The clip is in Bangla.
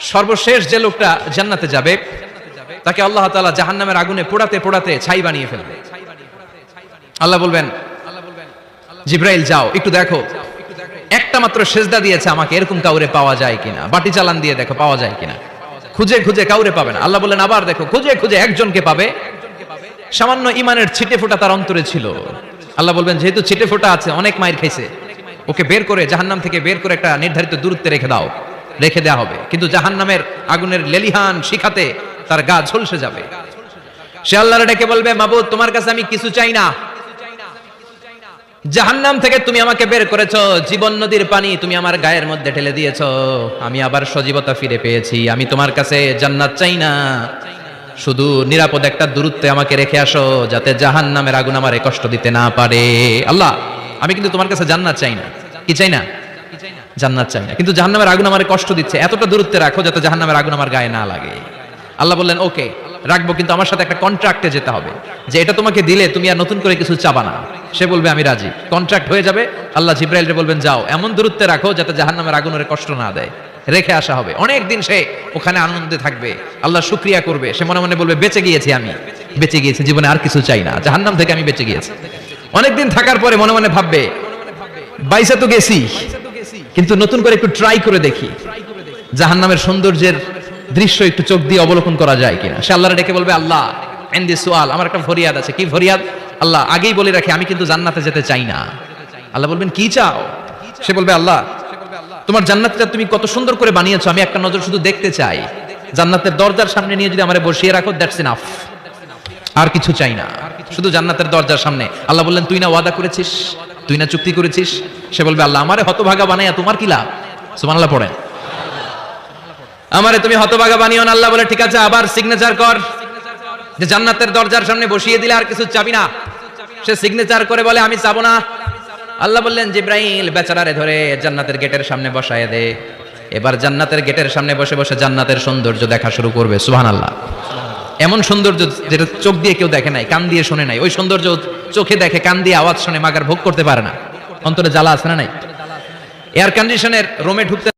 সর্বশেষ যে লোকটা জান্নাতে যাবে তাকে আল্লাহ তাআলা জাহান্নামের আগুনে পোড়াতে পোড়াতে ছাই বানিয়ে ফেলবে। আল্লাহ বলবেন, জিব্রাইল যাও একটু দেখো, একটা মাত্র সেজদা দিয়েছে আমাকে, এরকম কাউরে পাওয়া যায় কিনা, বাটি চালান দিয়ে দেখো পাওয়া যায় কিনা। খুঁজে খুঁজে কাউরে পাবে না। আল্লাহ বললেন আবার দেখো, খুঁজে খুঁজে একজনকে পাবে, সামান্য ইমানের ছিটে ফোঁটা তার অন্তরে ছিল। আল্লাহ বলবেন যেহেতু ছিটে ফোঁটা আছে, অনেক মাইর খাইছে, ওকে বের করে জাহান্নাম থেকে বের করে একটা নির্ধারিত দূরত্বে রেখে দাও, রেখে দেওয়া হবে। কিন্তু জাহান্নামের আগুনের লেলিহান শিখাতে তার গা ঝলসে যাবে। সে আল্লাহর ডেকে বলবে, মাবুদ তোমার কাছে আমি কিছু চাই না, জাহান্নাম থেকে তুমি আমাকে বের করেছো, জীবন নদীর পানি তুমি আমার গায়ের মধ্যে ঢেলে দিয়েছো, আমি আবার সজীবতা ফিরে পেয়েছি, আমি তোমার কাছে জান্নাত চাই না, শুধু নিরাপদ একটা দূরত্বে আমাকে রেখে আসো যাতে জাহান্নামের আগুন আমারে কষ্ট দিতে না পারে। আল্লাহ আমি কিন্তু তোমার কাছে জান্নাত চাই না। কি চাই না? জান্নাত চাই না, কিন্তু জাহান্নামের আগুন আমারে কষ্ট দিচ্ছে, এতটা দূরত্বে রাখো যাতে জাহান্নামের আগুন আমার গায়ে না লাগে। আল্লাহ বললেন ওকে রাখবো, কিন্তু আমার সাথে একটা কন্ট্রাক্টে যেতে হবে, যে এটা তোমাকে দিলে তুমি আর নতুন করে কিছু চাবা না। সে বলবে আমি রাজি, কন্ট্রাক্ট হয়ে যাবে। আল্লাহ জিব্রাইলকে বলবেন যাও এমন দূরত্বে রাখো যাতে জাহান্নামের আগুন ওরে কষ্ট না দেয়, রেখে আসা হবে। অনেক দিন সে ওখানে আনন্দে থাকবে, আল্লাহ শুকরিয়া করবে, সে মনে মনে বলবে বেঁচে গিয়েছি, আমি বেঁচে গিয়েছি, জীবনে আর কিছু চাই না, জাহান্নাম থেকে আমি বেঁচে গিয়েছি। অনেকদিন থাকার পরে মনে মনে ভাববে বাইসা তো গেছি, কিন্তু নতুন করে একটু ট্রাই করে দেখি জাহান্নামের সৌন্দর্যের দৃশ্য একটু চোখ দিয়ে অবলোকন করা যায় কিনা। সে আল্লাহর ডেকে বলবে আল্লাহ এন্দি সোয়াল, আমার একটা ফরিয়াদ আছে। কি ফরিয়াদ? আল্লাহ আগেই বলে রাখি আমি কিন্তু জান্নাতে যেতে চাই না। আল্লাহ বলবেন কি চাও? সে বলবে আল্লাহ তোমার জান্নাতটা তুমি কত সুন্দর করে বানিয়েছো, আমি একটা নজর শুধু দেখতে চাই, জান্নাতের দরজার সামনে নিয়ে যদি আমারে বসিয়ে রাখো দ্যাটস ইনাফ, আর কিছু চাই না, শুধু জান্নাতের দরজার সামনে। আল্লাহ বললেন তুই না ওয়াদা করেছিস, তুই না চুক্তি করেছিস। সে বলবে আল্লাহ আমারে হতভাগা বানাইয়া তোমার কি লাভ? সুবহানাল্লাহ পড়েন, আমারে তুমি হতভাগা বানিও না। আল্লাহ বলে ঠিক আছে আবার সিগনেচার কর, যে জান্নাতের দরজার সামনে বসিয়ে দিলে আর কিছু চাবি না। সে সিগনেচার করে বলে আমি চাবো না। আল্লাহ বললেন জিব্রাইল বেচারারে ধরে জান্নাতের গেটের সামনে বসায় দে, এবার জান্নাতের গেটের সামনে বসে বসে জান্নাতের সৌন্দর্য দেখা শুরু করবে। সুবহানাল্লাহ, এমন সৌন্দর্য যেটা চোখ দিয়ে কেউ দেখে নাই, কান দিয়ে শোনে নাই, ওই সৌন্দর্য চোখে দেখে, কান দিয়ে আওয়াজ শুনে, মাগার ভোগ করতে পারে না, অন্তরে জ্বালা আছে না নাই? এয়ার কন্ডিশনের রুমে ঢুকতে